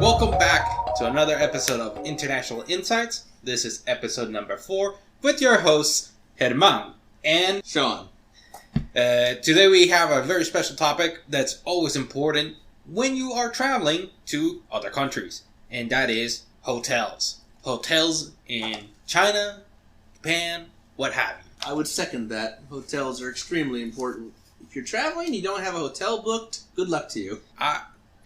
Welcome back to another episode of International Insights. This is episode number 4 with your hosts, Herman and Sean. Today we have a very special topic that's always important when you are traveling to other countries, and that is hotels. Hotels in China, Japan, what have you. I would second that. Hotels are extremely important. If you're traveling and you don't have a hotel booked, good luck to you.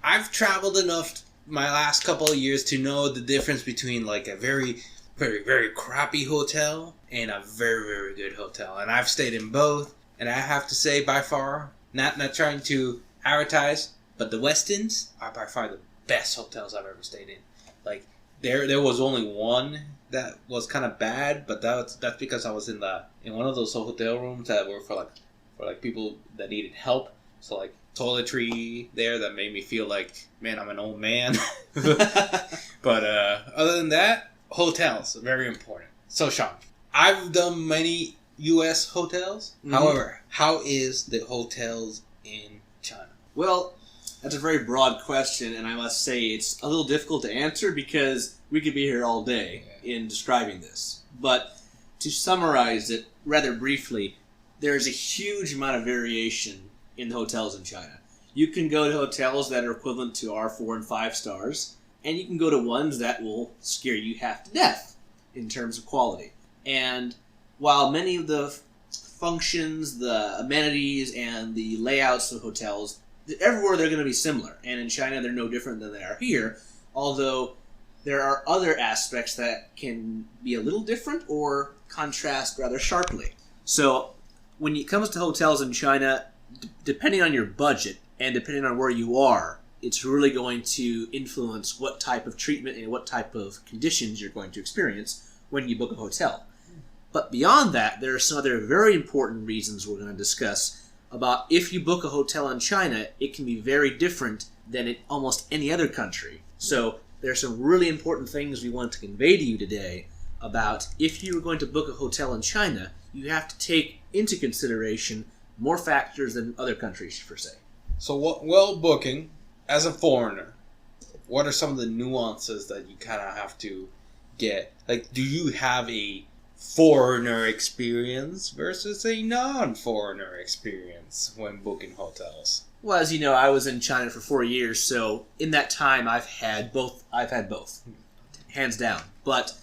I've traveled enough my last couple of years to know the difference between like a very, very, very crappy hotel and a very, very good hotel. And I've stayed in both, and I have to say by far, not trying to advertise, but the Westins are by far the best hotels I've ever stayed in. Like, there was only one that was kind of bad, but that's because I was in one of those hotel rooms that were for people that needed help. So like toiletry there that made me feel like, man, I'm an old man. But other than that, hotels are very important. So Sean, I've done many U.S. hotels. Mm-hmm. However, how is the hotels in China? Well, that's a very broad question, and I must say it's a little difficult to answer because we could be here all day in describing this. But to summarize it rather briefly, there's a huge amount of variation in the hotels in China. You can go to hotels that are equivalent to our 4 and 5 stars, and you can go to ones that will scare you half to death in terms of quality. And while many of the functions, the amenities, and the layouts of hotels, everywhere they're going to be similar. And in China, they're no different than they are here, although there are other aspects that can be a little different or contrast rather sharply. So when it comes to hotels in China, depending on your budget and depending on where you are, it's really going to influence what type of treatment and what type of conditions you're going to experience when you book a hotel. But beyond that, there are some other very important reasons we're going to discuss about if you book a hotel in China, it can be very different than in almost any other country. So there are some really important things we want to convey to you today about if you are going to book a hotel in China, you have to take into consideration more factors than other countries, per se. So while booking, as a foreigner, what are some of the nuances that you kind of have to get? Like, do you have a foreigner experience versus a non-foreigner experience when booking hotels? Well, as you know, I was in China for 4 years, so in that time I've had both, hands down. But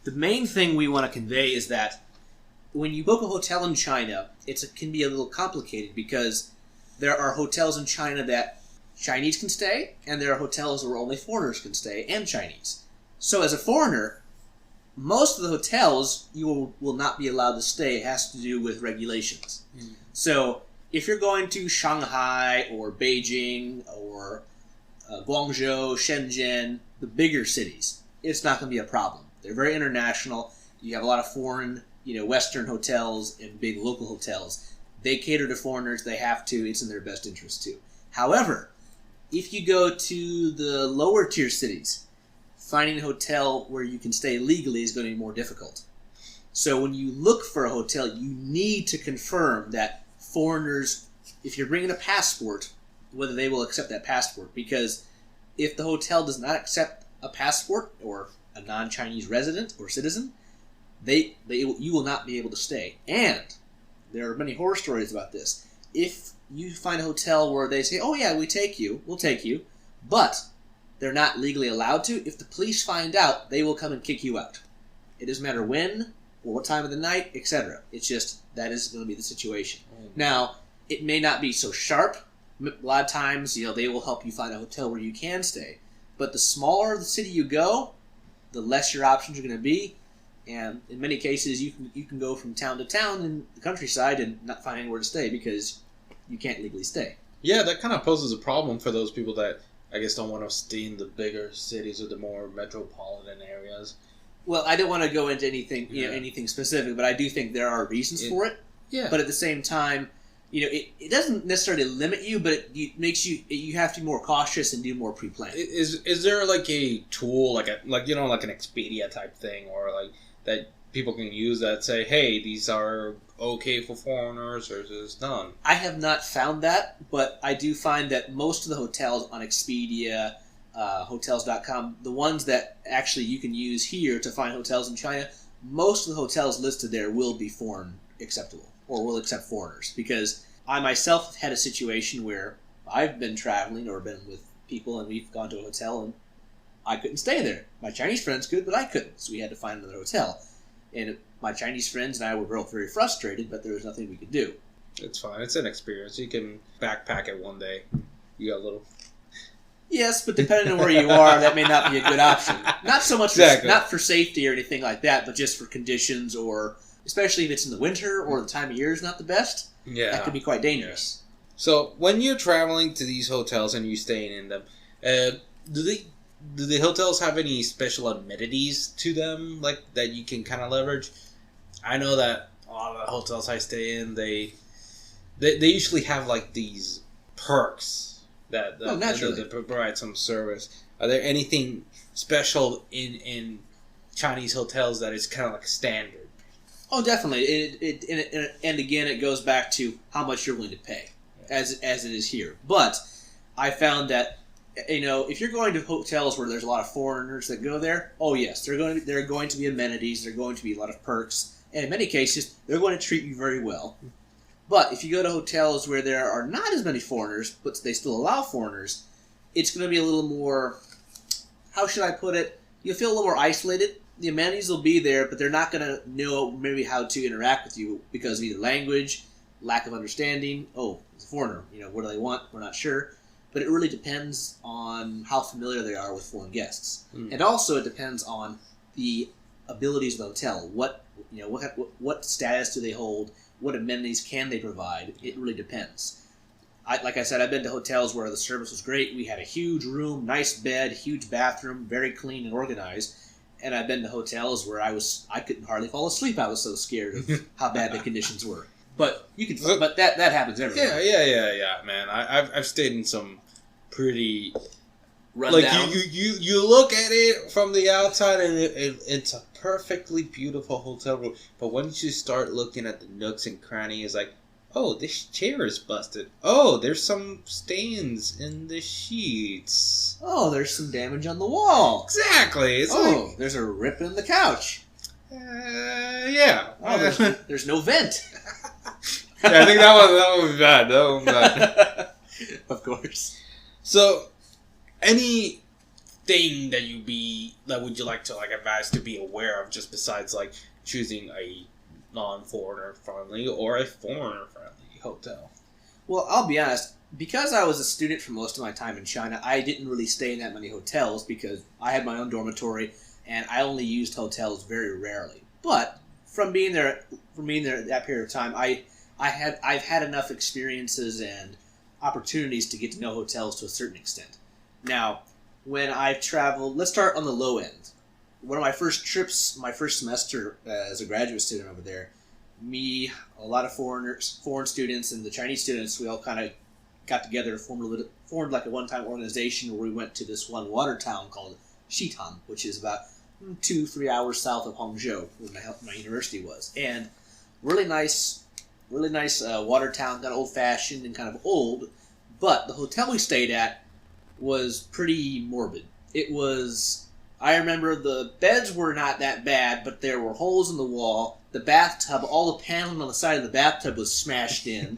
the main thing we want to convey is that when you book a hotel in China, it can be a little complicated because there are hotels in China that Chinese can stay, and there are hotels where only foreigners can stay, and Chinese. So as a foreigner, most of the hotels you will not be allowed to stay. It has to do with regulations. Mm. So if you're going to Shanghai or Beijing or Guangzhou, Shenzhen, the bigger cities, it's not going to be a problem. They're very international. You have a lot of foreign, Western hotels and big local hotels. They cater to foreigners. They have to. It's in their best interest too. However, if you go to the lower tier cities, finding a hotel where you can stay legally is going to be more difficult. So when you look for a hotel, you need to confirm that foreigners, if you're bringing a passport, whether they will accept that passport. Because if the hotel does not accept a passport or a non-Chinese resident or citizen, you will not be able to stay. And there are many horror stories about this. If you find a hotel where they say, oh yeah, we'll take you, but they're not legally allowed to, if the police find out, they will come and kick you out. It doesn't matter when or what time of the night, etc. It's just, that is going to be the situation. Now, it may not be so sharp. A lot of times, they will help you find a hotel where you can stay. But the smaller the city you go, the less your options are going to be. And in many cases, you can go from town to town in the countryside and not find anywhere to stay because you can't legally stay. Yeah, that kind of poses a problem for those people that, I guess, don't want to stay in the bigger cities or the more metropolitan areas. Well, I don't want to go into anything specific, but I do think there are reasons for it. Yeah. But at the same time, it doesn't necessarily limit you, but it makes you have to be more cautious and do more pre-planning. Is there like a tool, like an Expedia type thing, or like that people can use that say, hey, these are okay for foreigners, or is this none? I have not found that, but I do find that most of the hotels on Expedia, hotels.com, the ones that actually you can use here to find hotels in China, most of the hotels listed there will be foreign acceptable, or will accept foreigners. Because I myself have had a situation where I've been traveling or been with people and we've gone to a hotel and I couldn't stay there. My Chinese friends could, but I couldn't, so we had to find another hotel. And my Chinese friends and I were both very frustrated, but there was nothing we could do. It's fine. It's an experience. You can backpack it one day. You got a little... Yes, but depending on where you are, that may not be a good option. Not so much not for safety or anything like that, but just for conditions, or especially if it's in the winter or the time of year is not the best. Yeah. That could be quite dangerous. So when you're traveling to these hotels and you're staying in them, do the hotels have any special amenities to them, like that you can kind of leverage? I know that a lot of the hotels I stay in, they usually have like these perks that provide some service. Are there anything special in Chinese hotels that is kind of like standard? Oh, definitely. And again, it goes back to how much you're willing to pay, as it is here. But I found that, if you're going to hotels where there's a lot of foreigners that go there, oh yes, there are going to be amenities, there are going to be a lot of perks, and in many cases, they're going to treat you very well. But if you go to hotels where there are not as many foreigners, but they still allow foreigners, it's going to be a little more, how should I put it? You'll feel a little more isolated. The amenities will be there, but they're not going to know maybe how to interact with you because of either language, lack of understanding. Oh, it's a foreigner. What do they want? We're not sure. But it really depends on how familiar they are with foreign guests. And also it depends on the abilities of the hotel. What status do they hold? What amenities can they provide? It really depends. Like I said, I've been to hotels where the service was great. We had a huge room, nice bed, huge bathroom, very clean and organized. And I've been to hotels where I couldn't hardly fall asleep. I was so scared of how bad the conditions were. But but that happens everywhere. Yeah, man. I've stayed in some pretty run down. You look at it from the outside and it's a perfectly beautiful hotel room, but once you start looking at the nooks and crannies, like, oh, this chair is busted. Oh, there's some stains in the sheets. Oh, there's some damage on the wall. Exactly. It's there's a rip in the couch. Yeah. Oh, there's no vent. Yeah, I think that one was bad. That one was bad. Of course. So, anything that would you like to advise to be aware of, just besides choosing a non-foreigner friendly or a foreigner friendly hotel? Well, I'll be honest. Because I was a student for most of my time in China, I didn't really stay in that many hotels because I had my own dormitory and I only used hotels very rarely. But from being there that period of time, I've had enough experiences and opportunities to get to know hotels to a certain extent. Now, when I've traveled, let's start on the low end. One of my first trips, my first semester as a graduate student over there, me, a lot of foreign students, and the Chinese students, we all kind of got together and formed like a one-time organization where we went to this one water town called Xitan, which is about 2-3 hours south of Hangzhou, where my university was. And really nice water town, kind of old-fashioned and kind of old, but the hotel we stayed at was pretty morbid. I remember the beds were not that bad, but there were holes in the wall. The bathtub, all the paneling on the side of the bathtub was smashed in.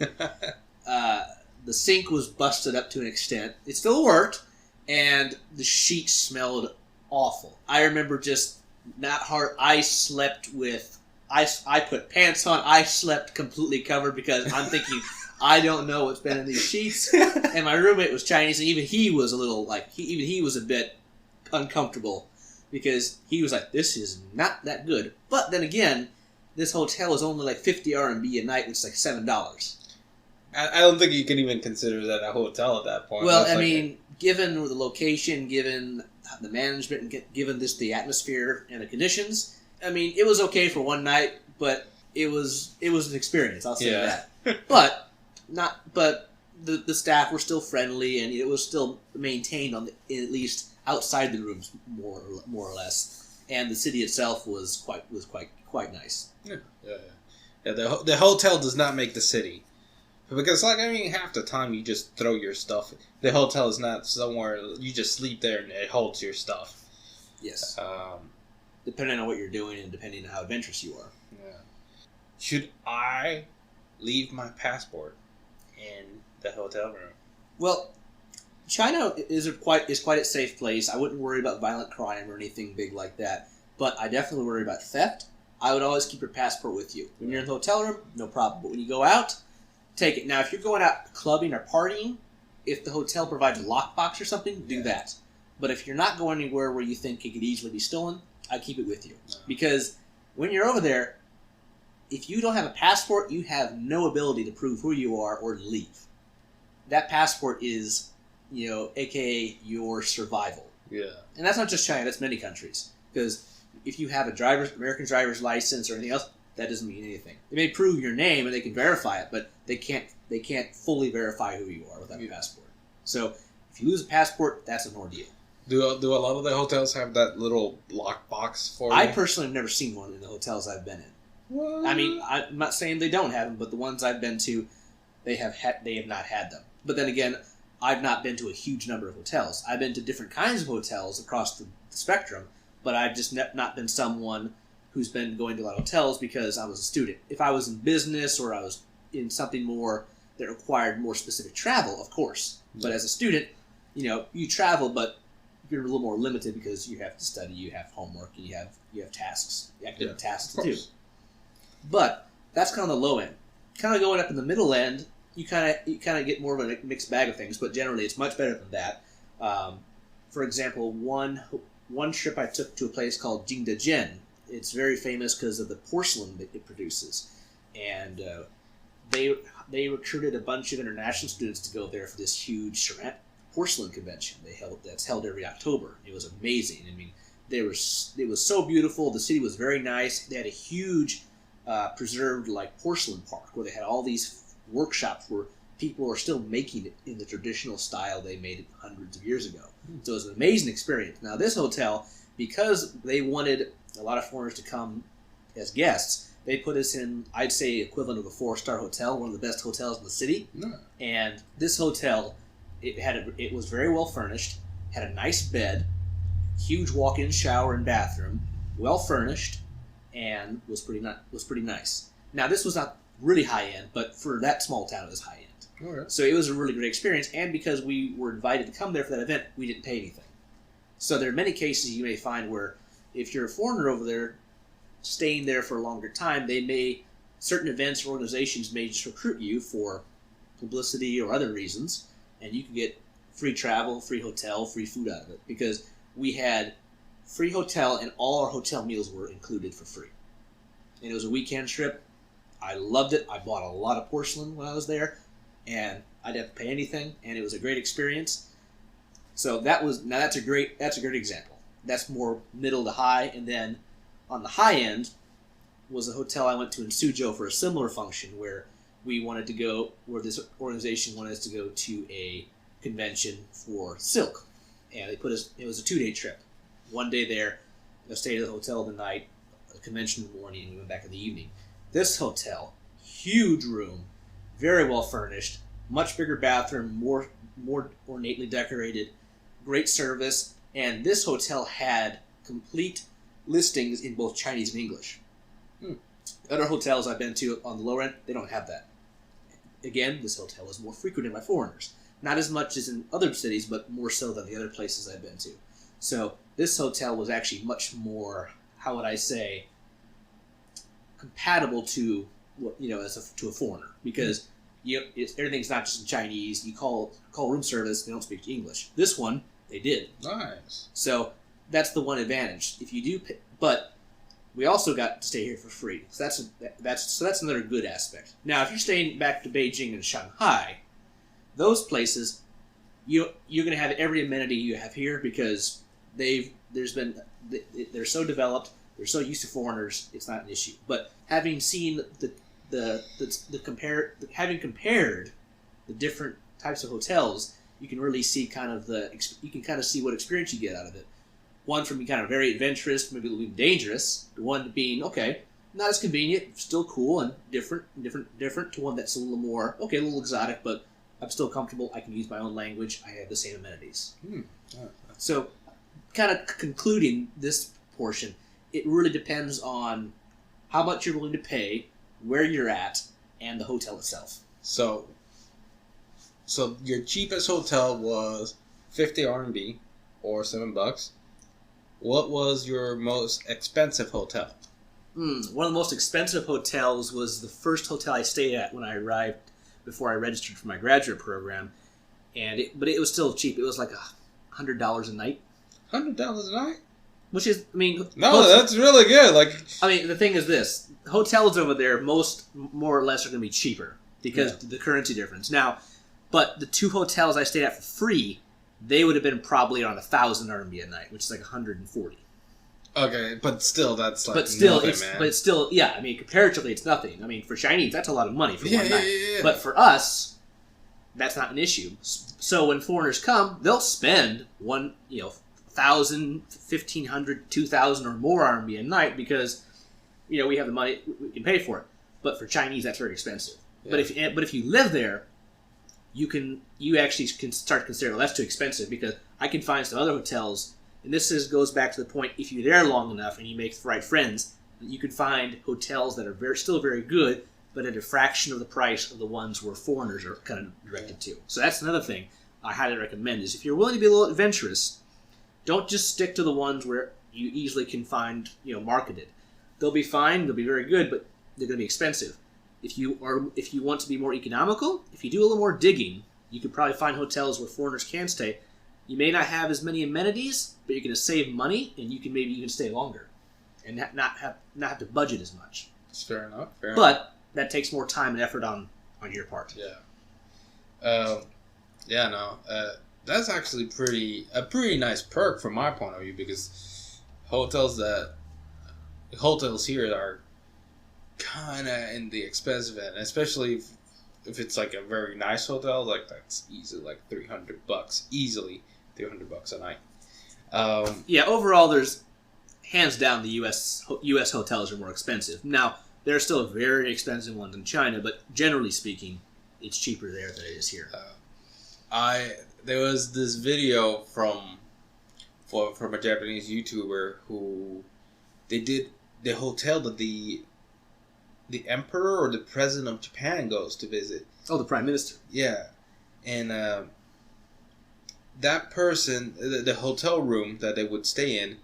The sink was busted up to an extent. It still worked, and the sheets smelled awful. I remember just not hard. I slept with... I put pants on. I slept completely covered because I'm thinking, I don't know what's been in these sheets. And my roommate was Chinese, and even he was a little he was a bit uncomfortable because he was like, "This is not that good." But then again, this hotel is only 50 RMB a night, which is $7. I don't think you can even consider that a hotel at that point. Well, given the location, given the management, and given the atmosphere and the conditions. It was okay for one night, but it was an experience. I'll say that. But the staff were still friendly, and it was still maintained at least outside the rooms more or less. And the city itself was quite nice. Yeah. The hotel does not make the city. Because, like, I mean, half the time you just throw your stuff. The hotel is not somewhere, you just sleep there and it holds your stuff. Yes. Depending on what you're doing and depending on how adventurous you are. Yeah. Should I leave my passport in the hotel room? Well, China is quite a safe place. I wouldn't worry about violent crime or anything big like that. But I definitely worry about theft. I would always keep your passport with you. When you're in the hotel room, no problem. But when you go out, take it. Now, if you're going out clubbing or partying, if the hotel provides a lockbox or something, do that. But if you're not going anywhere where you think it could easily be stolen, I keep it with you. Because when you're over there, if you don't have a passport, you have no ability to prove who you are or to leave. That passport is, aka your survival. Yeah. And that's not just China, that's many countries. Because if you have American driver's license or anything else, that doesn't mean anything. They may prove your name and they can verify it, but they can't fully verify who you are without a passport. So if you lose a passport, that's an ordeal. Do a lot of the hotels have that little lockbox for you? I personally have never seen one in the hotels I've been in. What? I mean, I'm not saying they don't have them, but the ones I've been to, they have not had them. But then again, I've not been to a huge number of hotels. I've been to different kinds of hotels across the spectrum, but I've just not been someone who's been going to a lot of hotels because I was a student. If I was in business or I was in something more that required more specific travel, of course. But as a student, you travel, but you're a little more limited because you have to study, you have homework, and you have tasks, academic tasks to do. But that's kind of the low end. Kind of going up in the middle end, you kind of get more of a mixed bag of things, but generally it's much better than that. For example, one trip I took to a place called Jingdezhen. It's very famous because of the porcelain that it produces, and they recruited a bunch of international students to go there for this huge porcelain convention that's held every October. It was amazing. I mean, it was so beautiful. The city was very nice. They had a huge preserved porcelain park where they had all these workshops where people are still making it in the traditional style they made it hundreds of years ago. So it was an amazing experience. Now this hotel, because they wanted a lot of foreigners to come as guests, they put us in, I'd say, equivalent of a 4-star hotel, one of the best hotels in the city. And this hotel, it was very well furnished, had a nice bed, huge walk-in shower and bathroom, well furnished, and was pretty nice. Now this was not really high end, but for that small town, it was high end. Okay. So it was a really great experience, and because we were invited to come there for that event, we didn't pay anything. So there are many cases you may find where if you're a foreigner over there, staying there for a longer time, certain events or organizations may just recruit you for publicity or other reasons, and you can get free travel, free hotel, free food out of it, because we had free hotel and all our hotel meals were included for free. And it was a weekend trip. I loved it. I bought a lot of porcelain when I was there, and I didn't have to pay anything, and it was a great experience. So that's a great example. That's more middle to high, and then on the high end was a hotel I went to in Suzhou for a similar function where this organization wanted us to go to a convention for silk, and it was a 2-day trip. 1 day there, I stayed at the hotel the night, a convention in the morning, and we went back in the evening. This hotel, huge room, very well furnished, much bigger bathroom, more ornately decorated, great service, and this hotel had complete listings in both Chinese and English. Other hotels I've been to on the lower end, they don't have that. Again, this hotel is more frequented by foreigners. Not as much as in other cities, but more so than the other places I've been to. So this hotel was actually much more, how would I say, compatible to to a foreigner, because everything's not just in Chinese. You call room service, they don't speak English. This one they did. Nice. So that's the one advantage. If you do, but we also got to stay here for free. So that's another good aspect. Now, if you're staying back to Beijing and Shanghai, those places, you're going to have every amenity you have here because they're so developed, they're so used to foreigners, it's not an issue. But having seen having compared the different types of hotels, you can really see see what experience you get out of it. One from being kind of very adventurous, maybe a little bit dangerous, to one being, okay, Not as convenient, still cool and different to one that's a little more, a little exotic, but I'm still comfortable. I can use my own language. I have the same amenities. So, kind of concluding this portion, it really depends on how much you're willing to pay, where you're at, and the hotel itself. So your cheapest hotel was 50 RMB or $7. What was your most expensive hotel? One of the most expensive hotels was the first hotel I stayed at when I arrived before I registered for my graduate program, but it was still cheap. It was like $100 a night. $100 a night? Which is, that's really good. The thing is this: hotels over there, more or less, are going to be cheaper because of the currency difference. Now, but the two hotels I stayed at for free, they would have been probably around 1,000 RMB a night, which is like 140. Okay, but still, that's nothing, man. But it's still, comparatively, it's nothing. For Chinese, that's a lot of money for one night. Yeah. But for us, that's not an issue. So when foreigners come, they'll spend 1,000, 1,500, 2,000 or more RMB a night because, we have the money, we can pay for it. But for Chinese, that's very expensive. Yeah. But if you live there, you actually can start to consider, well, that's too expensive because I can find some other hotels. And this goes back to the point, if you're there long enough and you make the right friends, you can find hotels that are still very good, but at a fraction of the price of the ones where foreigners are kind of directed to. So that's another thing I highly recommend is if you're willing to be a little adventurous, don't just stick to the ones where you easily can find, marketed. They'll be fine, they'll be very good, but they're going to be expensive. If you want to be more economical, if you do a little more digging, you could probably find hotels where foreigners can stay. You may not have as many amenities, but you're going to save money, and you can maybe even stay longer, and not have to budget as much. That's fair enough. But that takes more time and effort on your part. Yeah. That's actually a pretty nice perk from my point of view because hotels here are kind of in the expensive end, especially if it's like a very nice hotel, like that's easily like $300 easily. $300 a night. Overall, there's hands down the U.S. hotels are more expensive. Now, there are still very expensive ones in China, but generally speaking, it's cheaper there than it is here. There was this video from a Japanese YouTuber who they did the hotel that the emperor or the president of Japan goes to visit. Oh, the prime minister. Yeah, and that person, the hotel room that they would stay in,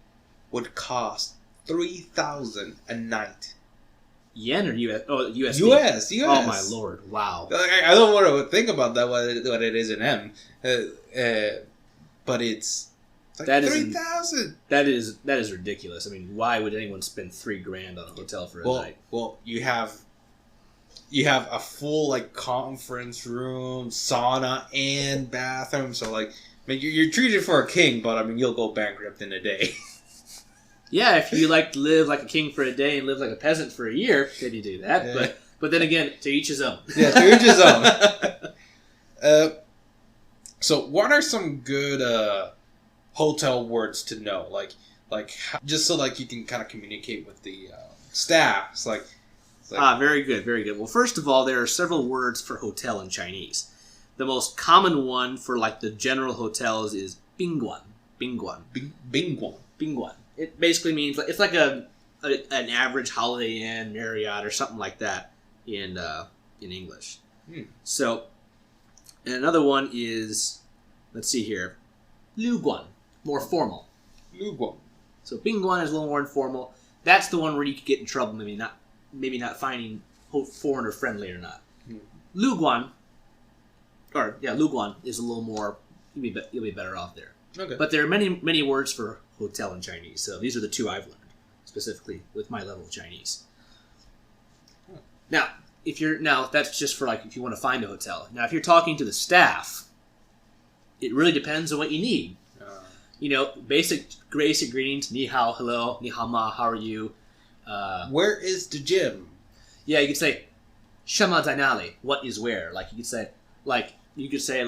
would cost 3,000 a night. Yen or US? Oh, USD. US. Oh my lord! Wow. I don't want to think about that. What it is in M, but it's like 3,000. That is ridiculous. Why would anyone spend $3,000 on a hotel for a night? Well, you have a full conference room, sauna, and bathroom. So you're treated for a king, but you'll go bankrupt in a day. Yeah, if you like to live like a king for a day and live like a peasant for a year, then you do that. Yeah. But then again, to each his own. Yeah, to each his own. So what are some good hotel words to know? Just so you can kind of communicate with the staff. It's very good, very good. Well, first of all, there are several words for hotel in Chinese. The most common one for the general hotels is bingguan. Bingguan. It basically means it's like an average Holiday Inn, Marriott, or something like that in English. So, and another one is, let's see here, luguan, more formal. Luguan. So bingguan is a little more informal. That's the one where you could get in trouble, maybe not finding foreigner friendly or not. Luguan is a little more. You'll be better off there. Okay. But there are many words for hotel in Chinese, so these are the two I've learned specifically with my level of Chinese. Now, that's just for if you want to find a hotel. Now, if you're talking to the staff, it really depends on what you need. Basic greetings: ni hao, hello; ni hao ma, how are you? Where is the gym? Yeah, you could say 什么在哪里? What is where? You could say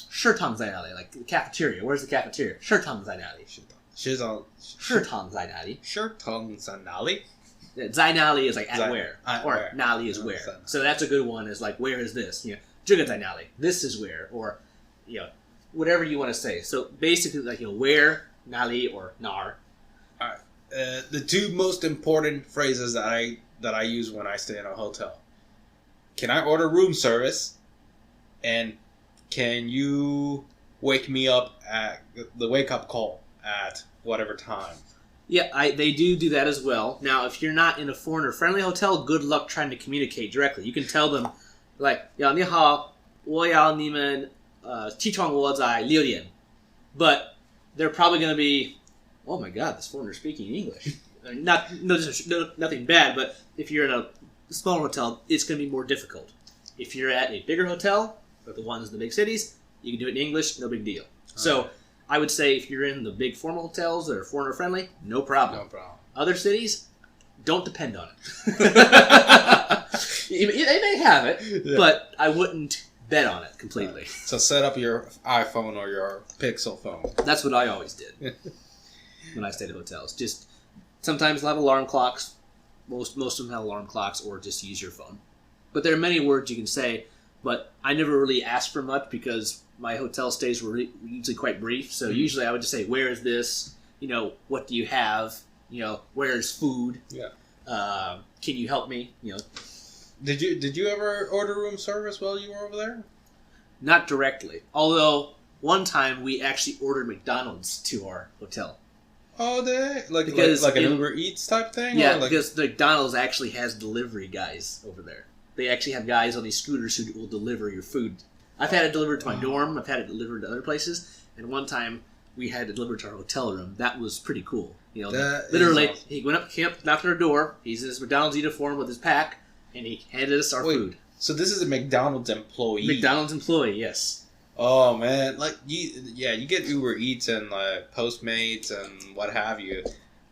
食堂在哪里? Like the cafeteria. Where's the cafeteria? 食堂在哪里? 食堂在哪里? Zai Nali is like at Zai- where, at or where. Nali is Oh, where. Zai. So that's a good one. Is like where is this? Juga Zai Nali. This is where, or whatever you want to say. So basically, like where Nali or Nar. The two most important phrases that I use when I stay in a hotel. Can I order room service? And can you wake me up at the wake up call at whatever time? Yeah, they do that as well. Now, if you're not in a foreigner-friendly hotel, good luck trying to communicate directly. You can tell them, like, 你好，我要你们起床我在6点. But they're probably going to be, oh my god, this foreigner's speaking English. Nothing bad, but if you're in a smaller hotel, it's going to be more difficult. If you're at a bigger hotel, like the ones in the big cities, you can do it in English, no big deal. So I would say if you're in the big formal hotels that are foreigner friendly, no problem. No problem. Other cities, don't depend on it. They may have it, but I wouldn't bet on it completely. So set up your iPhone or your Pixel phone. That's what I always did when I stayed at hotels. Just sometimes they'll have alarm clocks. Most of them have alarm clocks, or just use your phone. But there are many words you can say, but I never really asked for much because my hotel stays were usually quite brief. So usually I would just say, where is this? What do you have? Where is food? Yeah. Can you help me? Did you ever order room service while you were over there? Not directly. Although, one time we actually ordered McDonald's to our hotel. Oh, like an Uber Eats type thing? Yeah, because the McDonald's actually has delivery guys over there. They actually have guys on these scooters who will deliver your food. I've had it delivered to my dorm. I've had it delivered to other places. And one time, we had it delivered to our hotel room. That was pretty cool. Literally, awesome. He went up, knocked on our door. He's in his McDonald's uniform with his pack, and he handed us our food. So this is a McDonald's employee? McDonald's employee, yes. Oh, man. You get Uber Eats and Postmates and what have you.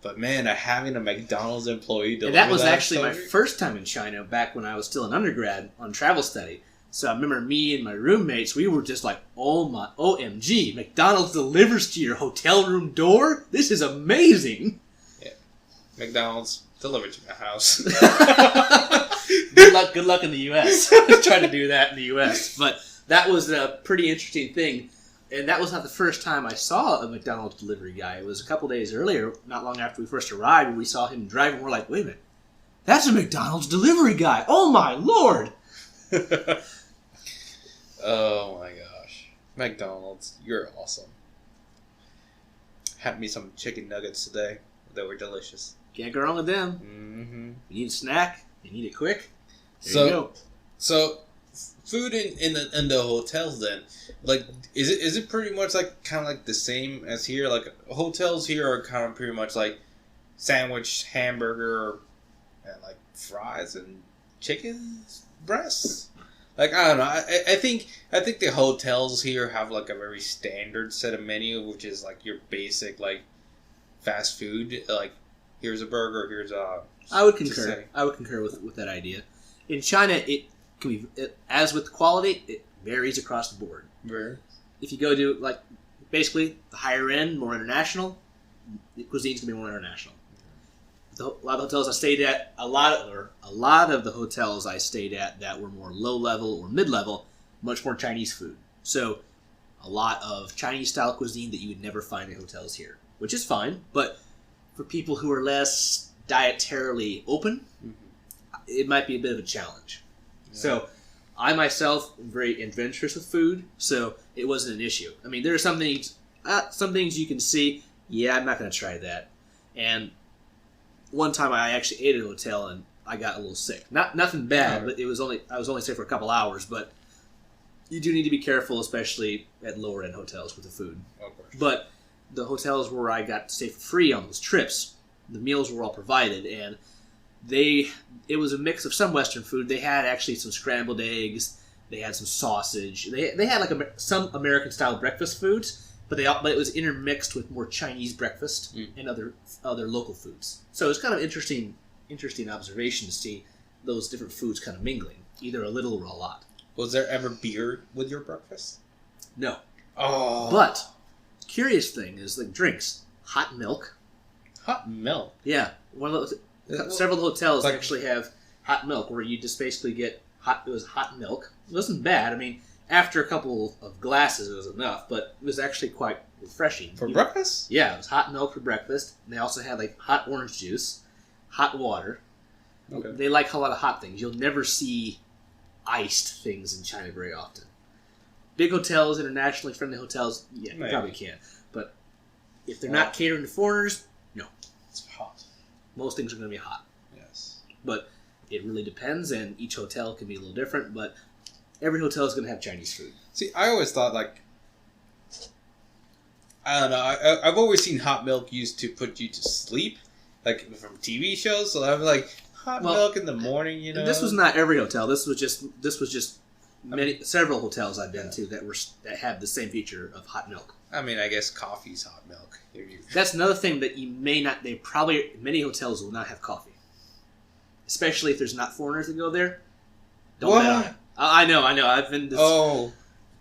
But, man, having a McDonald's employee deliver that was actually my first time in China back when I was still an undergrad on travel study. So I remember me and my roommates, we were just like, OMG, McDonald's delivers to your hotel room door? This is amazing. Yeah. McDonald's delivered to my house. Good luck in the U.S. Trying to do that in the U.S. But that was a pretty interesting thing. And that was not the first time I saw a McDonald's delivery guy. It was a couple days earlier, not long after we first arrived, when we saw him driving. We're like, wait a minute. That's a McDonald's delivery guy. Oh, my Lord. Oh, my gosh. McDonald's, you're awesome. Had me some chicken nuggets today. They were delicious. Can't go wrong with them. Mm-hmm. You need a snack. You need it quick. There you go. So, food in the hotels then, like, is it pretty much like kind of like the same as here? Like, hotels here are kind of pretty much like sandwich, hamburger, and like fries and chicken breasts. Like, I don't know. I think the hotels here have like a very standard set of menu, which is like your basic like fast food. Like, here's a burger, here's a. I would concur. I would concur with that idea. In China, it can be, as with quality, it varies across the board. Very. If you go to like basically the higher end, more international, the cuisine's gonna be more international. A lot of hotels I stayed at, a lot of the hotels I stayed at that were more low level or mid level, much more Chinese food. So, a lot of Chinese style cuisine that you would never find in hotels here, which is fine. But for people who are less dietarily open, it might be a bit of a challenge. Yeah. So, I myself am very adventurous with food, so it wasn't an issue. I mean, there are some things you can see, yeah, I'm not going to try that. And one time I actually ate at a hotel and I got a little sick. Nothing bad, but I was only sick for a couple hours. But you do need to be careful, especially at lower end hotels with the food. Of course. But the hotels where I got to stay for free on those trips, the meals were all provided, and it was a mix of some Western food. They had actually some scrambled eggs. They had some sausage. They had like some American style breakfast foods. But it was intermixed with more Chinese breakfast and other local foods. So it's kind of interesting observation to see those different foods kind of mingling, either a little or a lot. Was there ever beer with your breakfast? No. Oh. But curious thing is like drinks, hot milk. Hot milk. Yeah, one of those. Several hotels like- actually have hot milk, where you just basically get hot. It was hot milk. It wasn't bad. I mean, after a couple of glasses, it was enough, but it was actually quite refreshing. For breakfast? Yeah, it was hot milk for breakfast. And they also had like hot orange juice, hot water. Okay. They like a lot of hot things. You'll never see iced things in China very often. Big hotels, internationally friendly hotels, yeah, you probably can. But if they're not catering to foreigners, no. It's hot. Most things are going to be hot. Yes. But it really depends, and each hotel can be a little different, but every hotel is going to have Chinese food. See, I always thought, like, I don't know, I've always seen hot milk used to put you to sleep, like, from TV shows, so I'm like, hot milk in the morning, you know? This was not every hotel. This was just several hotels I've been to that have the same feature of hot milk. I mean, I guess coffee's hot milk. That's another thing that you may not. Many hotels will not have coffee, especially if there's not foreigners that go there. Don't bet on it. I know. I've been to.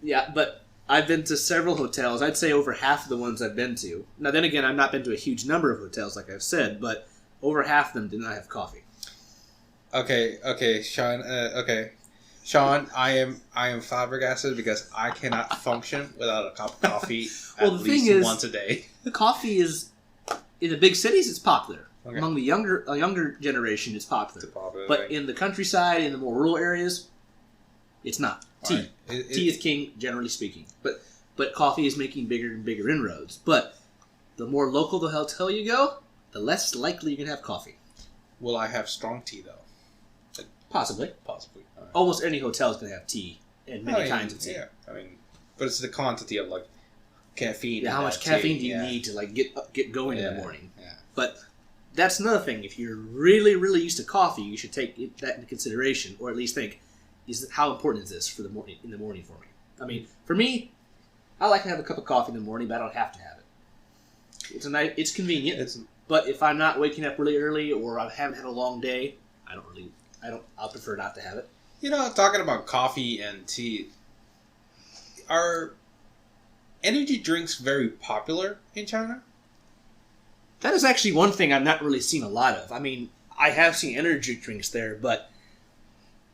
Yeah, but I've been to several hotels. I'd say over half of the ones I've been to. Now, then again, I've not been to a huge number of hotels, like I've said, but over half of them did not have coffee. Okay, Sean. Sean, I am flabbergasted because I cannot function without a cup of coffee at least once a day. The coffee is in the big cities. It's popular Okay. among the younger generation. It's popular, but in the countryside, in the more rural areas, it's not. Tea, tea is king, generally speaking. But coffee is making bigger and bigger inroads. But the more local the hotel you go, the less likely you're gonna have coffee. Will I have strong tea though? Possibly. Possibly. Right. Almost any hotel is going to have tea and many kinds of tea. Yeah, but it's the quantity of like caffeine. Yeah, how much caffeine do you need to like get going in the morning? Yeah. But that's another thing. If you're really, really used to coffee, you should take that into consideration, or at least think: how important is this for the morning for me? I mean, for me, I like to have a cup of coffee in the morning, but I don't have to have it. It's convenient. But if I'm not waking up really early or I haven't had a long day, I'll prefer not to have it. You know, talking about coffee and tea, are energy drinks very popular in China? That is actually one thing I've not really seen a lot of. I mean, I have seen energy drinks there, but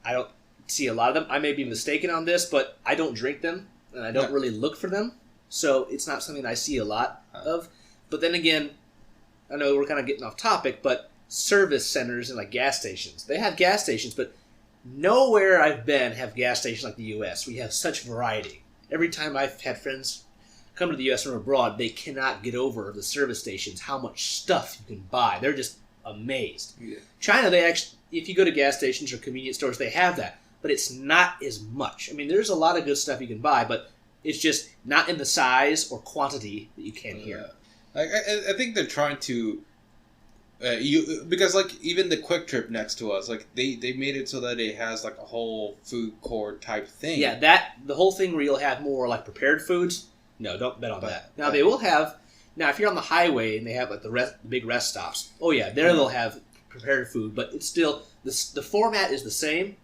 I don't see a lot of them. I may be mistaken on this, but I don't drink them, and I don't really look for them. So it's not something I see a lot of. But then again, I know we're kind of getting off topic, but service centers and like gas stations. They have gas stations, but nowhere I've been have gas stations like the U.S. We have such variety. Every time I've had friends come to the U.S. from abroad, they cannot get over the service stations, how much stuff you can buy. They're just amazed. Yeah. China, they actually, if you go to gas stations or convenience stores, they have that, but it's not as much. I mean, there's a lot of good stuff you can buy, but it's just not in the size or quantity that you can here. I think they're trying to because like even the Quick Trip next to us, like they made it so that it has like a whole food court type thing. Yeah, the whole thing where you'll have more like prepared foods. No, don't bet on that. Now they will have. Now if you're on the highway and they have like the big rest stops, oh yeah, there they'll have prepared food, but it's still the format is the same.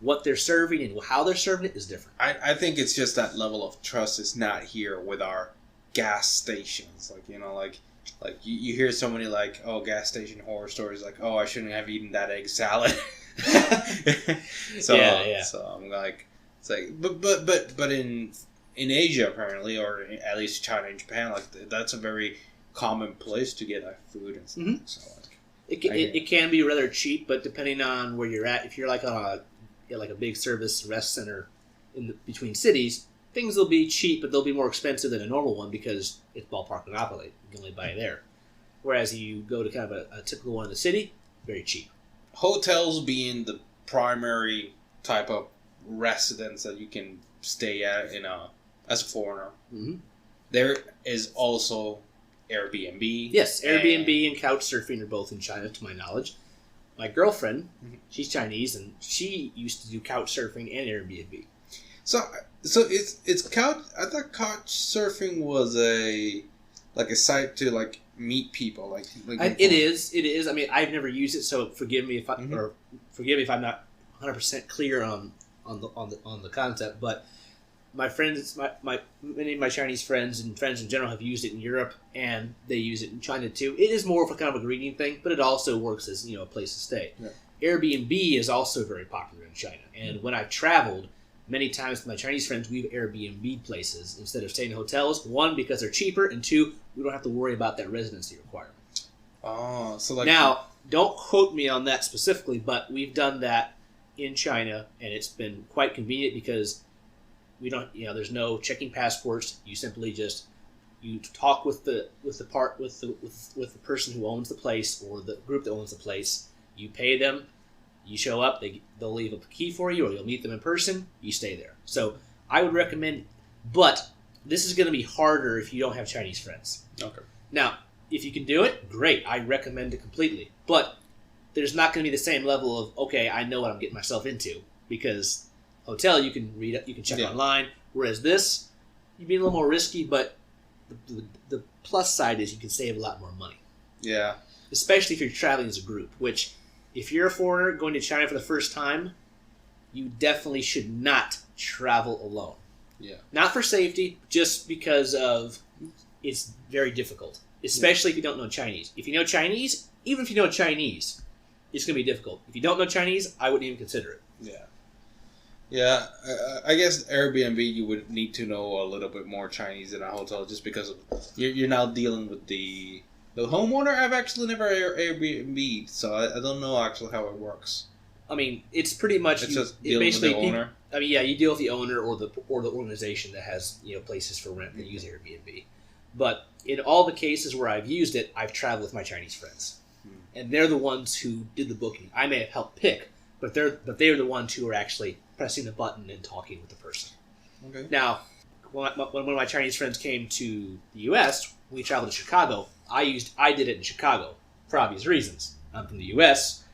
What they're serving and how they're serving it is different. I think it's just that level of trust is not here with our gas stations. Like, you know, like you hear so many like, oh, gas station horror stories, like, oh, I shouldn't have eaten that egg salad. So I'm like, it's like, but in Asia apparently, or at least China and Japan, like that's a very common place to get like food and stuff. Mm-hmm. So like, it can be rather cheap, but depending on where you're at, if you're like on a big service rest center between cities, things will be cheap, but they'll be more expensive than a normal one because it's ballpark monopoly. You can only buy it there. Whereas you go to kind of a typical one in the city, very cheap. Hotels being the primary type of residence that you can stay at as a foreigner. Mm-hmm. There is also Airbnb. Yes, Airbnb and Couchsurfing are both in China, to my knowledge. My girlfriend, she's Chinese, and she used to do Couchsurfing and Airbnb. So it's couch. I thought Couchsurfing was a site to like meet people. It is. I mean, I've never used it, so forgive me if I'm not 100% clear on the concept. But my friends, many of my Chinese friends and friends in general have used it in Europe, and they use it in China too. It is more of a kind of a greeting thing, but it also works as a place to stay. Yeah. Airbnb is also very popular in China, and when I've traveled, many times with my Chinese friends, we've Airbnb places instead of staying in hotels. One, because they're cheaper, and two, we don't have to worry about that residency requirement. Oh, so now, don't quote me on that specifically, but we've done that in China, and it's been quite convenient because we don't, there's no checking passports. You simply you talk with the person who owns the place or the group that owns the place. You pay them. You show up. They'll leave a key for you, or you'll meet them in person. You stay there. So I would recommend, but this is going to be harder if you don't have Chinese friends. Okay. Now, if you can do it, great. I recommend it completely. But there's not going to be the same level of, okay, I know what I'm getting myself into, because hotel you can read it, you can check online. Whereas this, you'd be a little more risky, but the plus side is you can save a lot more money. Yeah. Especially if you're traveling as a group, which if you're a foreigner going to China for the first time, you definitely should not travel alone. Yeah. Not for safety, just because it's very difficult. Especially if you don't know Chinese. If you know Chinese, even if you know Chinese, it's going to be difficult. If you don't know Chinese, I wouldn't even consider it. Yeah. Yeah, I guess Airbnb, you would need to know a little bit more Chinese in a hotel just because of you're now dealing with the homeowner. I've actually never Airbnb, so I don't know actually how it works. I mean, it's pretty much just dealing with the owner. You deal with the owner or the organization that has places for rent that use Airbnb. But in all the cases where I've used it, I've traveled with my Chinese friends, and they're the ones who did the booking. I may have helped pick, but they're the ones who are actually pressing the button and talking with the person. Okay. Now, when one of my Chinese friends came to the U.S., we traveled to Chicago. I did it in Chicago for obvious reasons. I'm from the U.S.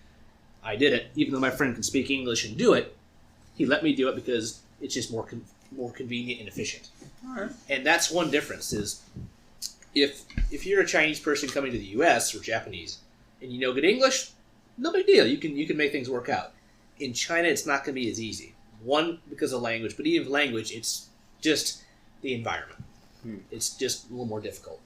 I did it, even though my friend can speak English and do it. He let me do it because it's just more convenient and efficient. All right. And that's one difference is if you're a Chinese person coming to the U.S. or Japanese and you know good English, no big deal. You can make things work out. In China, it's not going to be as easy. One, because of language, but even language, it's just the environment. It's just a little more difficult.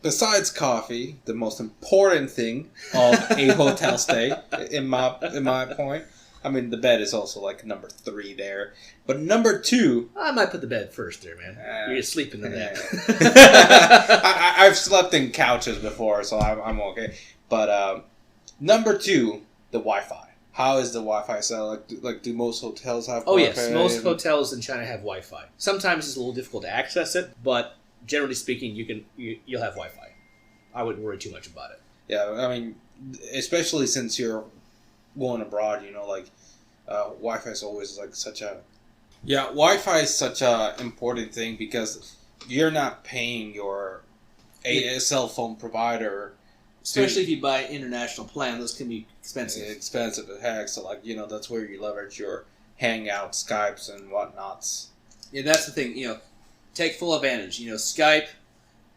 Besides coffee, the most important thing of a hotel stay, in my point, I mean, the bed is also like number 3 there. But number 2... I might put the bed first there, man. You're sleeping in the bed. I've slept in couches before, so I'm okay. But number 2, the Wi-Fi. How is the Wi-Fi set? Like, do most hotels have Wi-Fi? Oh, yes. Most hotels in China have Wi-Fi. Sometimes it's a little difficult to access it, but generally speaking, you'll have Wi-Fi. I wouldn't worry too much about it. Yeah, I mean, especially since you're going abroad, Wi-Fi is always like such a... Yeah, Wi-Fi is such a important thing because you're not paying your cell phone provider... Especially if you buy an international plan, those can be expensive. Expensive as heck, so that's where you leverage your Hangouts, Skypes, and whatnots. Yeah, that's the thing, take full advantage. Skype,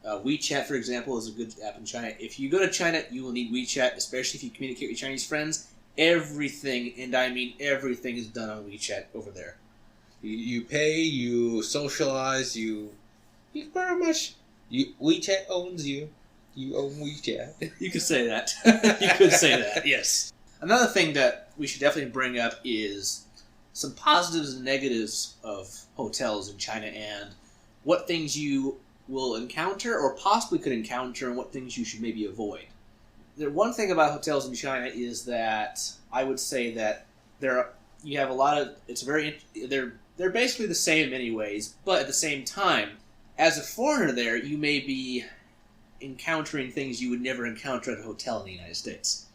WeChat, for example, is a good app in China. If you go to China, you will need WeChat, especially if you communicate with Chinese friends. Everything, and I mean everything, is done on WeChat over there. You pay, you socialize, you very much... WeChat owns you. You own WeChat. You could say that. You could say that, yes. Another thing that we should definitely bring up is some positives and negatives of hotels in China and what things you will encounter or possibly could encounter and what things you should maybe avoid. The one thing about hotels in China is that I would say that you have a lot of... They're basically the same in many ways, but at the same time, as a foreigner there, you may be encountering things you would never encounter at a hotel in the United States.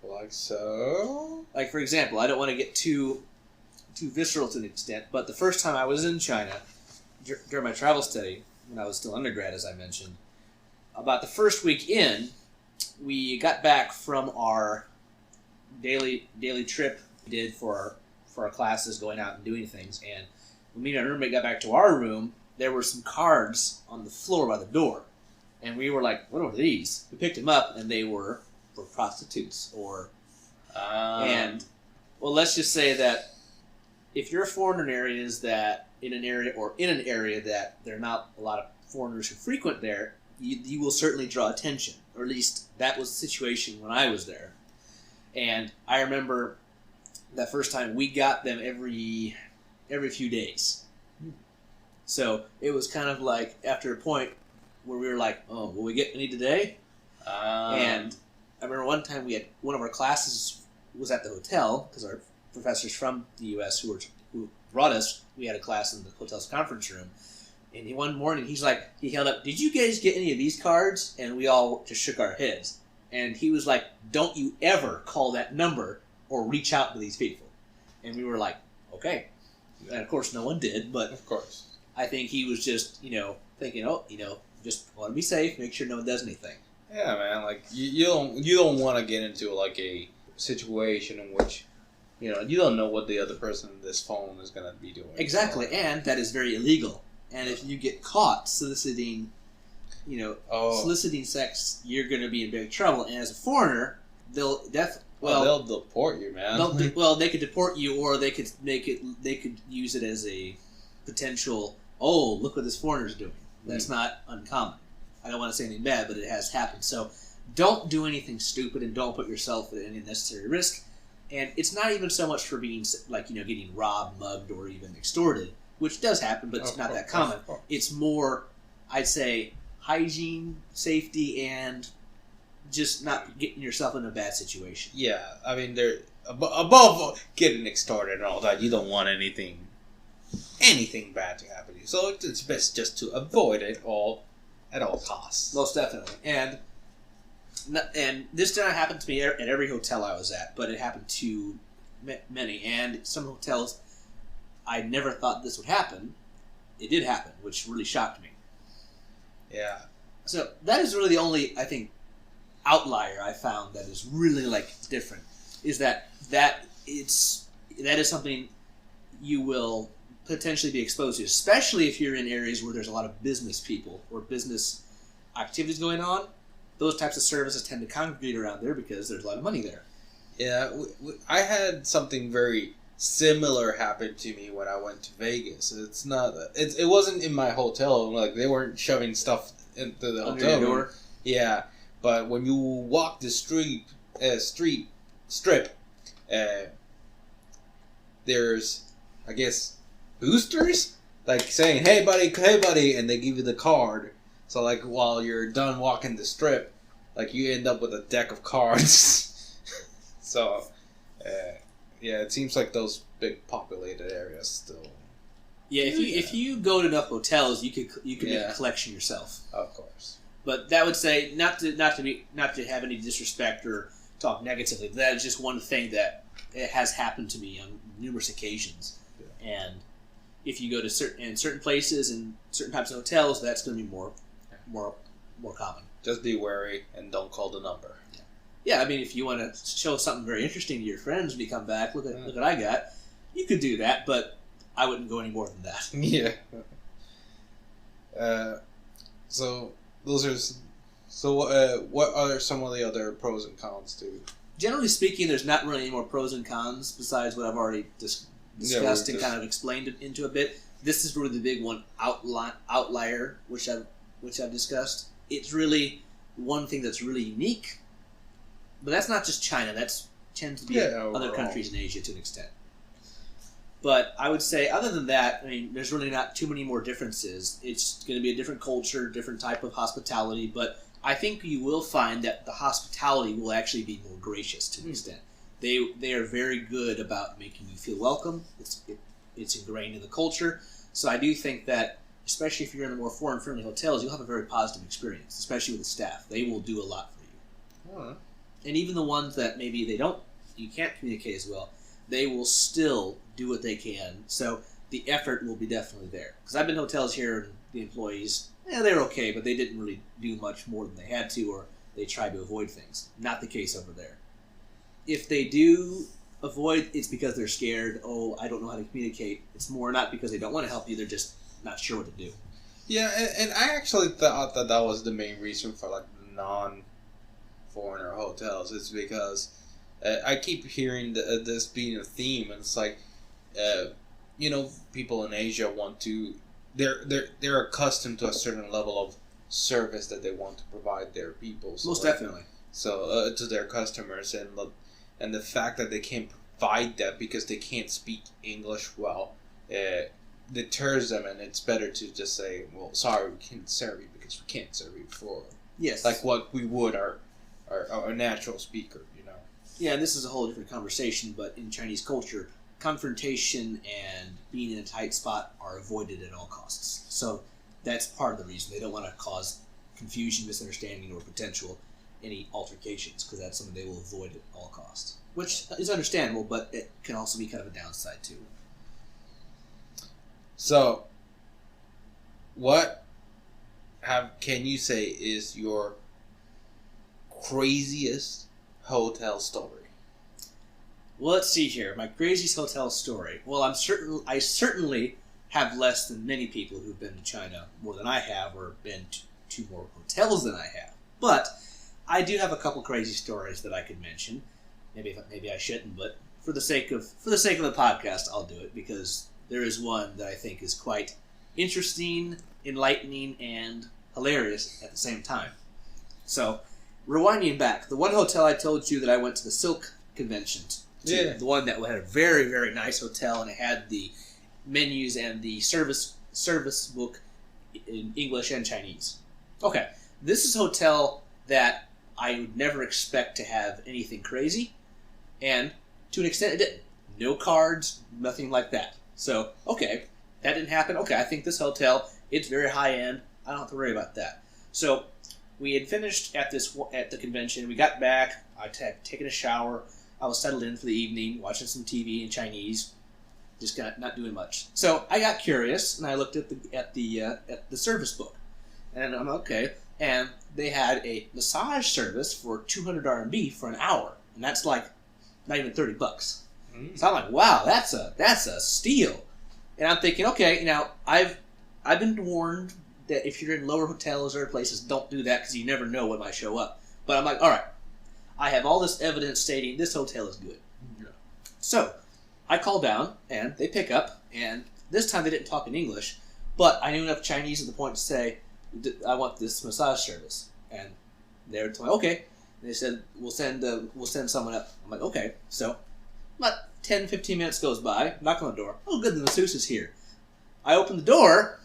Like so? Like, for example, I don't want to get too visceral to an extent, but the first time I was in China, during my travel study, when I was still undergrad, as I mentioned, about the first week in, we got back from our daily trip we did for our classes, going out and doing things, and when me and my roommate got back to our room, there were some cards on the floor by the door. And we were like, what are these? We picked them up, and they were for prostitutes. And, well, let's just say that if you're a foreigner in an area that there are not a lot of foreigners who frequent there, you will certainly draw attention. Or at least that was the situation when I was there. And I remember that first time we got them every few days. So it was kind of like after a point where we were like, oh, will we get any today? And I remember one time we had one of our classes was at the hotel because our professors from the U.S. who brought us, we had a class in the hotel's conference room. And one morning he held up, did you guys get any of these cards? And we all just shook our heads. And he was like, don't you ever call that number or reach out to these people. And we were like, okay. And of course no one did, but of course. I think he was just, thinking, just want to be safe, make sure no one does anything. Yeah, man. Like you don't want to get into like a situation in which you don't know what the other person in this phone is going to be doing. Exactly, and that is very illegal. And if you get caught soliciting sex, you're going to be in big trouble. And as a foreigner, they'll deport you, man. They could deport you, or they could use it as a potential. Oh, look what this foreigner's doing. That's not uncommon. I don't want to say anything bad, but it has happened. So don't do anything stupid and don't put yourself at any unnecessary risk. And it's not even so much for being getting robbed, mugged, or even extorted, which does happen, but it's not that common. It's more, I'd say, hygiene, safety, and just not getting yourself in a bad situation. Yeah, I mean, they're above getting extorted and all that. You don't want anything bad to happen to you. So it's best just to avoid it all at all costs. Most definitely. And this did not happen to me at every hotel I was at, but it happened to many. And some hotels, I never thought this would happen. It did happen, which really shocked me. Yeah. So that is really the only, I think, outlier I found that is really different. Is that is something you will potentially be exposed to, especially if you're in areas where there's a lot of business people or business activities going on. Those types of services tend to congregate around there because there's a lot of money there. Yeah, I had something very similar happen to me when I went to Vegas. It wasn't in my hotel. Like they weren't shoving stuff into the Under hotel your room. door. Yeah, but when you walk the strip, there's, I guess, boosters like saying, "Hey buddy," and they give you the card. So like while you're done walking the strip, like you end up with a deck of cards. So, yeah, it seems like those big populated areas still. Yeah, if you go to enough hotels, you could make a collection yourself. Of course. But that would say not to have any disrespect or talk negatively. But that is just one thing that it has happened to me on numerous occasions. Yeah. And if you go to certain places and certain types of hotels, that's going to be more common. Just be wary and don't call the number. Yeah, I mean, if you want to show something very interesting to your friends when you come back, look what I got. You could do that, but I wouldn't go any more than that. Yeah. What are some of the other pros and cons to? Generally speaking, there's not really any more pros and cons besides what I've already discussed and kind of explained it into a bit. This is really the big one, outlier, which I've discussed. It's really one thing that's really unique, but that's not just China. That tends to be other countries in Asia to an extent. But I would say, other than that, I mean, there's really not too many more differences. It's going to be a different culture, different type of hospitality, but I think you will find that the hospitality will actually be more gracious to an extent. They are very good about making you feel welcome. It's ingrained in the culture. So I do think that, especially if you're in the more foreign-friendly hotels, you'll have a very positive experience, especially with the staff. They will do a lot for you. Huh. And even the ones that maybe you can't communicate as well, they will still do what they can. So the effort will be definitely there. Because I've been to hotels here, and the employees, they're okay, but they didn't really do much more than they had to, or they tried to avoid things. Not the case over there. If they do avoid, it's because they're scared. Oh, I don't know how to communicate. It's more not because they don't want to help you. They're just not sure what to do. Yeah, and I actually thought that was the main reason for like non-foreigner hotels. It's because I keep hearing this being a theme, and it's like people in Asia they're accustomed to a certain level of service that they want to provide their people. So Most definitely. So to their customers, and the fact that they can't provide that because they can't speak English well, deters them, and it's better to just say, well, sorry, we can't serve you because we can't serve you for like what we would our natural speaker, Yeah, and this is a whole different conversation, but in Chinese culture, confrontation and being in a tight spot are avoided at all costs. So that's part of the reason. They don't want to cause confusion, misunderstanding, or potential any altercations, because that's something they will avoid at all costs. Which is understandable, but it can also be kind of a downside too. So, what can you say is your craziest hotel story? Well, let's see here. My craziest hotel story. Well, I certainly have less than many people who've been to China, more than I have, or been to more hotels than I have. But I do have a couple crazy stories that I could mention. Maybe I shouldn't, but for the sake of the podcast, I'll do it, because there is one that I think is quite interesting, enlightening, and hilarious at the same time. So, rewinding back, the one hotel I told you that I went to the Silk convention to, Yeah. the one that had a very, very nice hotel, and it had the menus and the service book in English and Chinese. Okay, this is a hotel that I would never expect to have anything crazy, and to an extent it didn't. No cards, nothing like that. So, okay, that didn't happen. Okay, I think this hotel, it's very high end. I don't have to worry about that. So, we had finished at the convention. We got back. I had taken a shower. I was settled in for the evening, watching some TV in Chinese. Just not doing much. So I got curious, and I looked at the service book, and I'm okay. And they had a massage service for 200 RMB for an hour, and that's like not even $30. So I'm like, wow, that's a steal. And I'm thinking, okay, now I've been warned that if you're in lower hotels or places, don't do that because you never know what might show up. But I'm like, all right, I have all this evidence stating this hotel is good. So I call down, and they pick up, and this time they didn't talk in English, but I knew enough Chinese at the point to say, I want this massage service. And they were telling me, okay. And they said, we'll send someone up. I'm like, okay. So about 10, 15 minutes goes by, knock on the door. Oh, good, the masseuse is here. I open the door.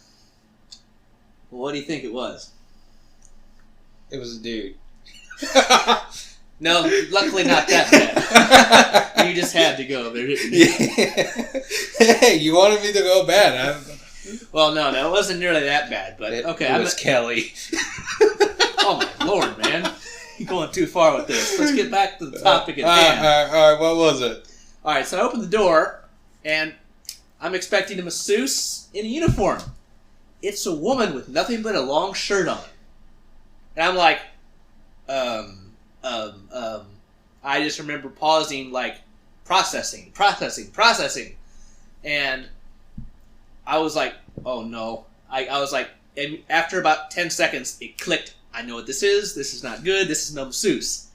Well, what do you think it was? It was a dude. No, luckily not that bad. You just had to go there, didn't you? Hey, you wanted me to go bad. Well, no, it wasn't nearly that bad, but okay. It was Kelly. Oh my lord, man. You're going too far with this. Let's get back to the topic at hand. All right, what was it? Alright, so I opened the door, and I'm expecting a masseuse in a uniform. It's a woman with nothing but a long shirt on. And I'm like, I just remember pausing, like, processing. And I was like, oh no. I was like, and after about 10 seconds, it clicked. I know what this is. This is not good. This is no masseuse.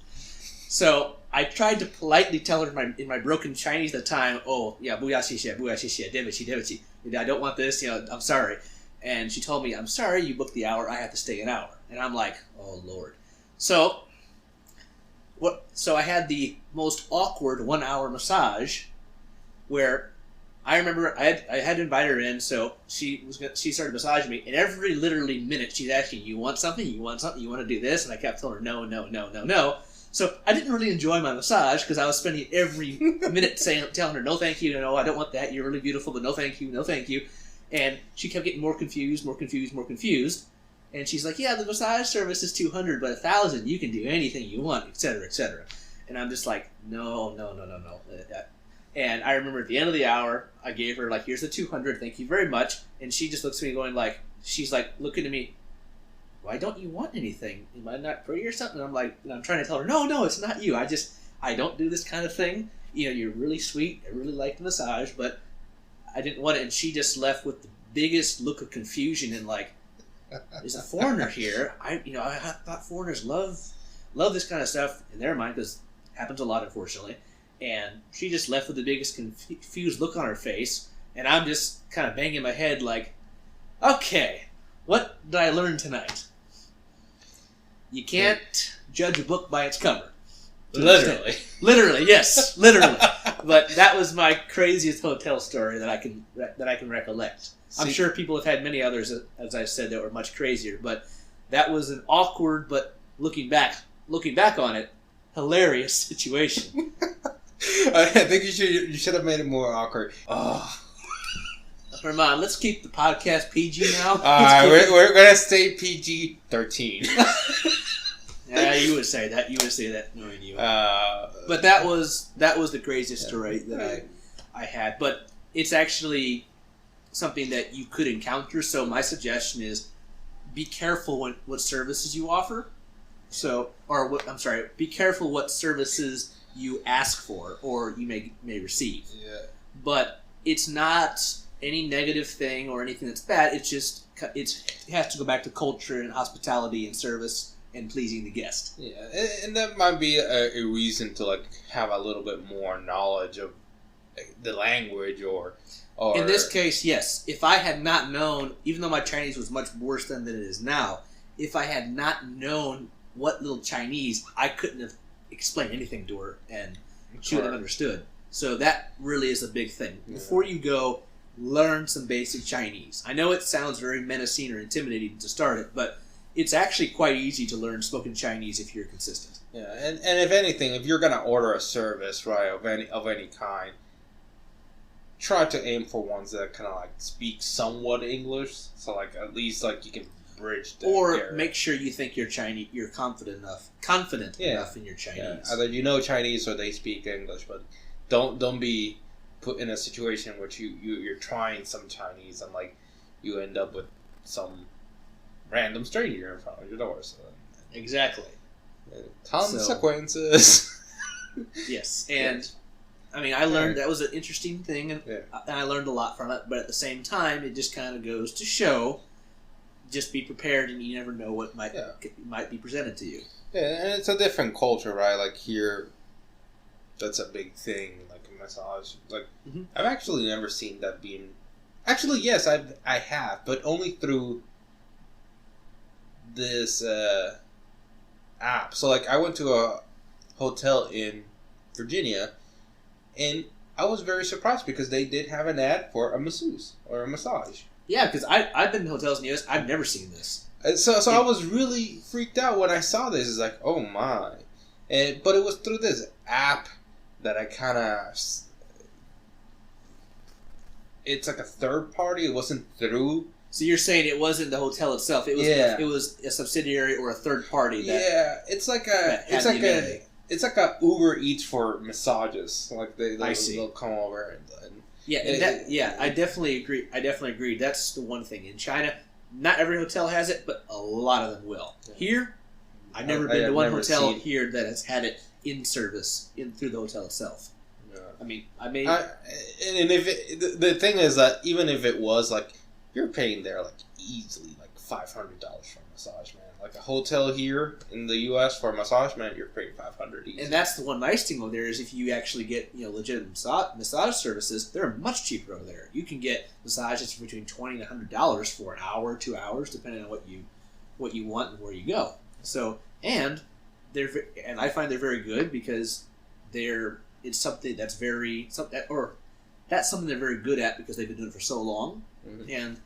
So I tried to politely tell her in my broken Chinese at the time, oh, yeah, 不要谢谢, 对不起. I don't want this, I'm sorry. And she told me, I'm sorry, you booked the hour, I have to stay an hour. And I'm like, oh, Lord. So I had the most awkward 1 hour massage where I remember I had to invite her in, so she started massaging me, and every literally minute she's asking, you want something, you want to do this? And I kept telling her, no. So I didn't really enjoy my massage because I was spending every minute telling her, no thank you, no, I don't want that, you're really beautiful, but no thank you. And she kept getting more confused. And she's like, yeah, the massage service is 200, but 1,000, you can do anything you want, etc. And I'm just like, no. And I remember at the end of the hour, I gave her, like, here's the 200, thank you very much. And she just looks at me going, like, she's like looking at me, why don't you want anything? Am I not pretty or something? And I'm like, and I'm trying to tell her, no, it's not you. I don't do this kind of thing. You're really sweet. I really like the massage, but I didn't want it. And she just left with the biggest look of confusion and like, there's a foreigner here. I thought foreigners love this kind of stuff in their mind because it happens a lot, unfortunately. And she just left with the biggest confused look on her face. And I'm just kind of banging my head like, okay, what did I learn tonight? You can't judge a book by its cover. Literally. Literally, yes. Literally. But that was my craziest hotel story that I can recollect. I'm sure people have had many others, as I said, that were much crazier. But that was an awkward, but looking back on it, hilarious situation. I think you should have made it more awkward. Oh. Ramon, let's keep the podcast PG now. We're gonna stay PG-13. Yeah, you would say that. Knowing you. But that was the craziest story that I had. But it's actually something that you could encounter. So my suggestion is, be careful what services you offer. Be careful what services you ask for or you may receive. Yeah. But it's not any negative thing or anything that's bad. It has to go back to culture and hospitality and service and pleasing the guest. Yeah, and that might be a reason to have a little bit more knowledge of the language or in this case, yes. If I had not known, even though my Chinese was much worse than it is now, if I had not known what little Chinese, I couldn't have explained anything to her and she would have understood. So that really is a big thing. Yeah. Before you go, learn some basic Chinese. I know it sounds very menacing or intimidating to start it, but it's actually quite easy to learn spoken Chinese if you're consistent. Yeah, and if anything, if you're going to order a service, right, of any kind, try to aim for ones that kind of speak somewhat English, so at least you can bridge the or make sure you think you're confident enough in your Chinese. Yeah. Either you know Chinese or they speak English, but don't be put in a situation where you're trying some Chinese and you end up with some random stranger in front of your door. So exactly. Consequences. Yes, and I mean, I learned that was an interesting thing, and I learned a lot from it. But at the same time, it just kind of goes to show, just be prepared, and you never know what might be presented to you. Yeah, and it's a different culture, right? Here, that's a big thing, a massage. I've actually never seen that being. Actually, yes, I have, but only through this app. So, I went to a hotel in Virginia, and I was very surprised because they did have an ad for a masseuse or a massage. Yeah, because I've been to hotels in the U.S. I've never seen this. So I was really freaked out when I saw this. It's oh my. But it was through this app that I kind of... It's a third party. It wasn't through... So you're saying it wasn't the hotel itself. It was a subsidiary or a third party that... it's like a Uber Eats for massages. They'll come over and I definitely agree. That's the one thing in China. Not every hotel has it, but a lot of them will. Yeah. Here, I've never been to one hotel here that has had it in service through the hotel itself. Yeah. I mean, and if the thing is that even if it was you're paying there easily $500 for a massage, man. A hotel here in the U.S. for a massage, man, you're paying $500 easy. And that's the one nice thing over there is if you actually get legitimate massage services, they're much cheaper over there. You can get massages for between $20 and $100 for an hour, 2 hours, depending on what you want and where you go. So and I find they're very good because it's something that's that's something they're very good at because they've been doing it for so long. Mm-hmm. And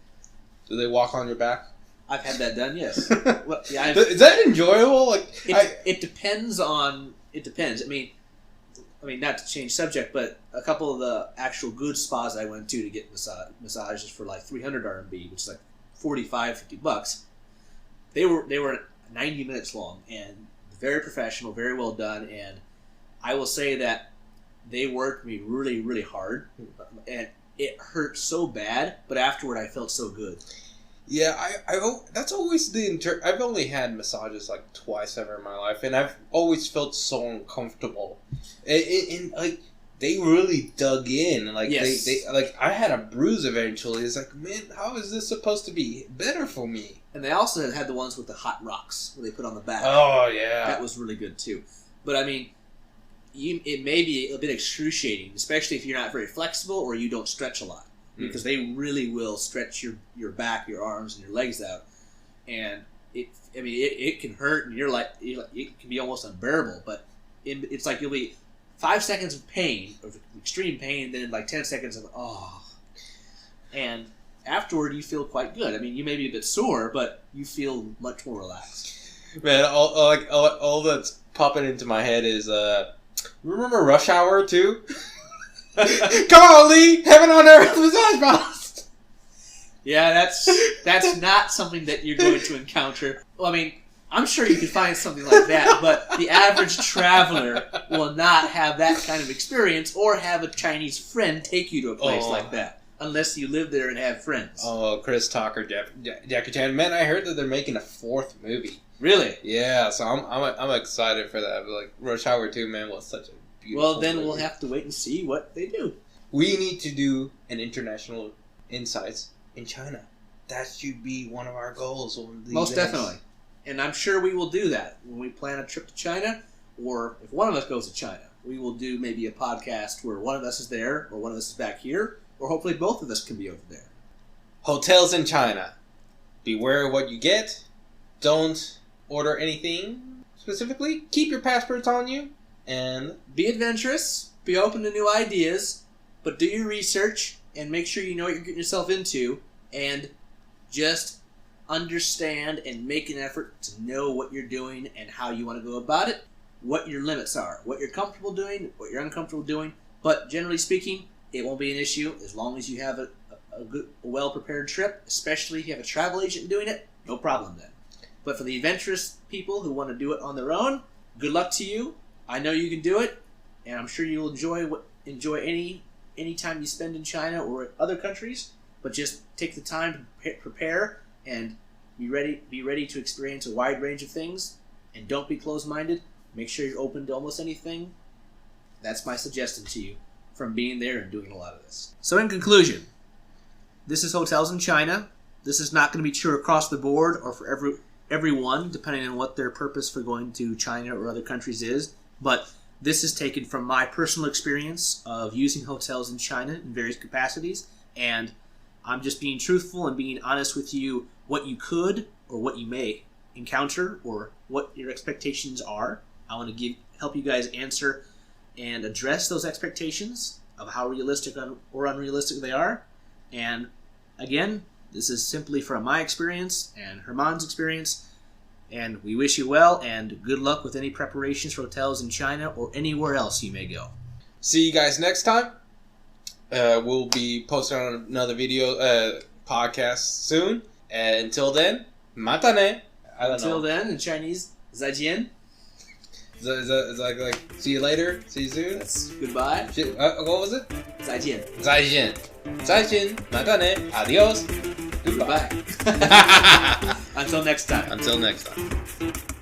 do they walk on your back? I've had that done, yes. Well, yeah, is that enjoyable? It depends. I mean, not to change subject, but a couple of the actual good spas I went to get massages for 300 RMB, which is $45-$50. They were 90 minutes long and very professional, very well done, and I will say that they worked me really, really hard, and it hurt so bad, but afterward I felt so good. Yeah, that's always I've only had massages twice ever in my life, and I've always felt so uncomfortable. And they really dug in. Yes. They I had a bruise eventually. It's man, how is this supposed to be better for me? And they also had the ones with the hot rocks where they put on the back. Oh yeah, that was really good too. But I mean, it may be a bit excruciating, especially if you're not very flexible or you don't stretch a lot. because they really will stretch your back, your arms, and your legs out, and it can hurt, and it can be almost unbearable. But it's like you'll be 5 seconds of pain, of extreme pain, and then like 10 seconds of and afterward you feel quite good. I mean, you may be a bit sore, but you feel much more relaxed. Man, all that's popping into my head is remember Rush Hour 2? Come on, Lee! Heaven on Earth massage balls! Yeah, that's not something that you're going to encounter. Well, I mean, I'm sure you could find something like that, but the average traveler will not have that kind of experience or have a Chinese friend take you to a place like that, unless you live there and have friends. Oh, Chris Tucker, Jackie Chan. Man, I heard that they're making a 4th movie. Really? Yeah, so I'm excited for that. Like, Rush Hour 2, man, was such a beautiful Well, then movie. we'll have to wait and see what they do. We need to do an international insights in China. That should be one of our goals. Most definitely. And I'm sure we will do that when we plan a trip to China, or if one of us goes to China. We will do maybe a podcast where one of us is there, or one of us is back here, or hopefully both of us can be over there. Hotels in China. Beware of what you get. Don't order anything specifically. Keep your passports on you. And be adventurous. Be open to new ideas. But do your research and make sure you know what you're getting yourself into. And just understand and make an effort to know what you're doing and how you want to go about it. What your limits are. What you're comfortable doing. What you're uncomfortable doing. But generally speaking, it won't be an issue as long as you have a well-prepared trip. Especially if you have a travel agent doing it. No problem then. But for the adventurous people who want to do it on their own, good luck to you. I know you can do it, and I'm sure you'll enjoy any time you spend in China or other countries. But just take the time to prepare and be ready to experience a wide range of things, and don't be closed-minded. Make sure you're open to almost anything. That's my suggestion to you from being there and doing a lot of this. So in conclusion, this is hotels in China. This is not going to be true across the board or for everyone, depending on what their purpose for going to China or other countries is. But this is taken from my personal experience of using hotels in China in various capacities. And I'm just being truthful and being honest with you what you could or what you may encounter or what your expectations are. I want to help you guys answer and address those expectations of how realistic or unrealistic they are. And again, this is simply from my experience and Herman's experience, and we wish you well and good luck with any preparations for hotels in China or anywhere else you may go. See you guys next time. We'll be posting on another video podcast soon. And until then, mata ne. Until then, in Chinese, 再见. Is that like see you later? See you soon? That's goodbye. What was it? 再见. 再见. 再见. Mata ne. Adios. Goodbye. Until next time. Until next time.